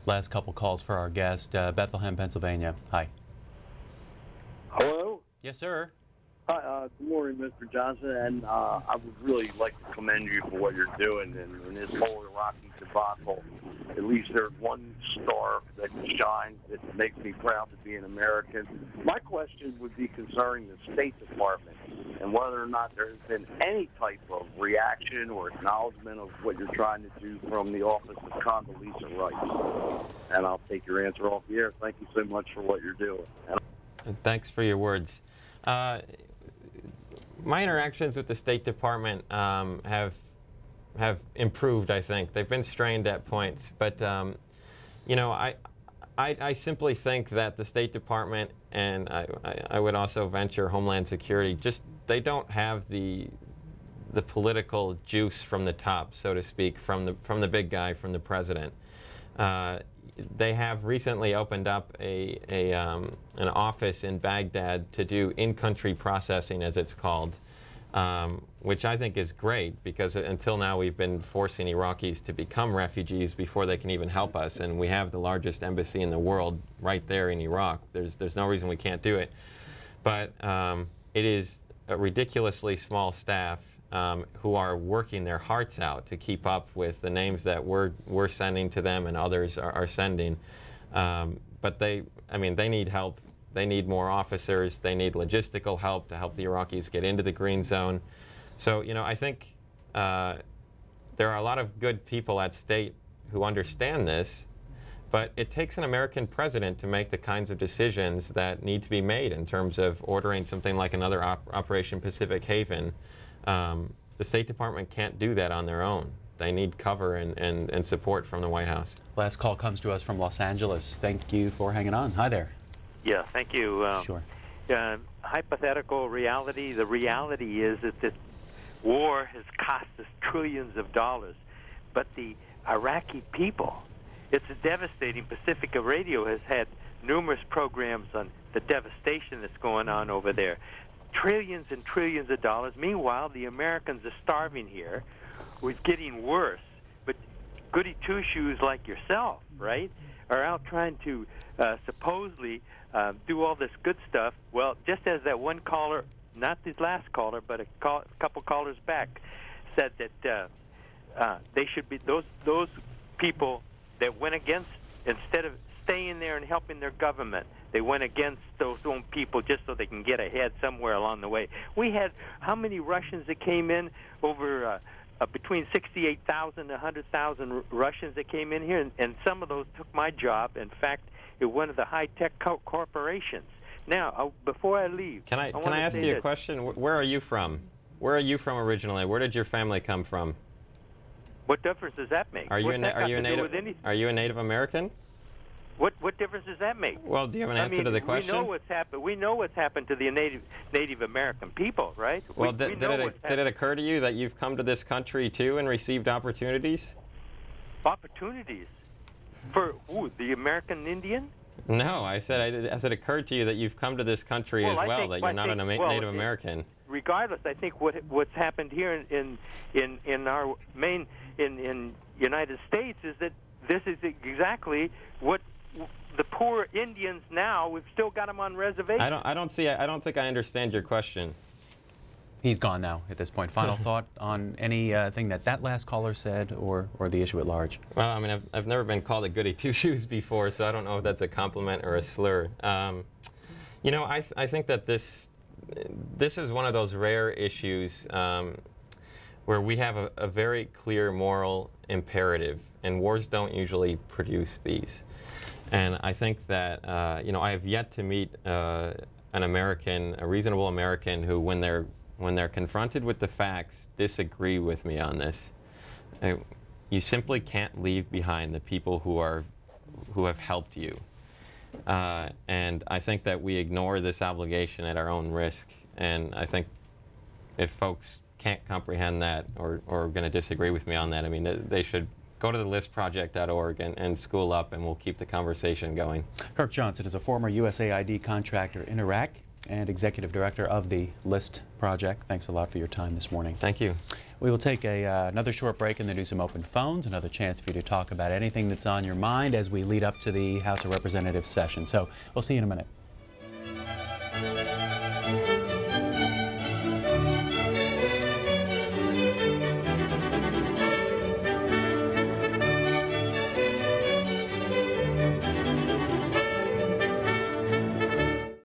Last couple calls for our guest, Bethlehem, Pennsylvania. Hi. Hello? Yes, sir. Hi, good morning, Mr. Johnson, and I would really like to commend you for what you're doing in this whole Iraqi debacle. At least there's one star that shines that makes me proud to be an American. My question would be concerning the State Department and whether or not there's been any type of reaction or acknowledgement of what you're trying to do from the Office of Condoleezza Rice. And I'll take your answer off the air. Thank you so much for what you're doing. And thanks for your words. My interactions with the State Department have improved, I think. They've been strained at points, but you know, I simply think that the State Department, and I would also venture Homeland Security, just they don't have the political juice from the top, so to speak, from the big guy, from the president. They have recently opened up an office in Baghdad to do in-country processing, as it's called, which I think is great, because until now we've been forcing Iraqis to become refugees before they can even help us, and we have the largest embassy in the world right there in Iraq. There's no reason we can't do it. But it is a ridiculously small staff who are working their hearts out to keep up with the names that we're sending to them and others are sending. But they need help. They need more officers. They need logistical help to help the Iraqis get into the green zone. So, you know, I think there are a lot of good people at State who understand this, but it takes an American president to make the kinds of decisions that need to be made in terms of ordering something like another Operation Pacific Haven. The State Department can't do that on their own. They need cover and support from the White House. Last call comes to us from Los Angeles. Thank you for hanging on. Hi there. Yeah, thank you. Sure. Hypothetical reality, the reality is that this war has cost us trillions of dollars, but the Iraqi people, it's devastating. Pacifica Radio has had numerous programs on the devastation that's going on over there. Trillions and trillions of dollars. Meanwhile, the Americans are starving here. It's getting worse. But goody two-shoes like yourself, right, are out trying to supposedly do all this good stuff. Well, just as that one caller, not this last caller, but a couple callers back, said that they should be those people that went against, instead of staying there and helping their government, they went against those own people just so they can get ahead somewhere along the way. We had how many Russians that came in? Over between 68,000 and 100,000 Russians that came in here, and some of those took my job. In fact, at one of the high-tech corporations. Now, before I leave, can I ask you a question? Where are you from? Where are you from originally? Where did your family come from? What difference does that make? Are you a Native American? What difference does that make? Well, do you have an answer to the question? We know what's happened. We know what's happened to the Native American people, right? Well, did it occur to you that you've come to this country too and received opportunities? Opportunities for who? The American Indian? No, I said, has it occurred to you that you've come to this country as well, that you're not a Native American? Regardless, I think what's happened here in our in United States is that this is exactly what the poor Indians now, we've still got them on reservations. I don't think I understand your question. He's gone now at this point. Final thought on anything that last caller said, or the issue at large? Well, I mean, I've never been called a goody two-shoes before, so I don't know if that's a compliment or a slur. You know, I think that this is one of those rare issues where we have a very clear moral imperative, and wars don't usually produce these. And I think that you know, I have yet to meet an American, a reasonable American, who, when they're confronted with the facts, disagree with me on this. You simply can't leave behind the people who have helped you. And I think that we ignore this obligation at our own risk. And I think if folks can't comprehend that, or are going to disagree with me on that, I mean, they should go to the listproject.org and school up, and we'll keep the conversation going. Kirk Johnson is a former USAID contractor in Iraq and executive director of the LIST project. Thanks a lot for your time this morning. Thank you. We will take another short break and then do some open phones, another chance for you to talk about anything that's on your mind as we lead up to the House of Representatives session. So we'll see you in a minute.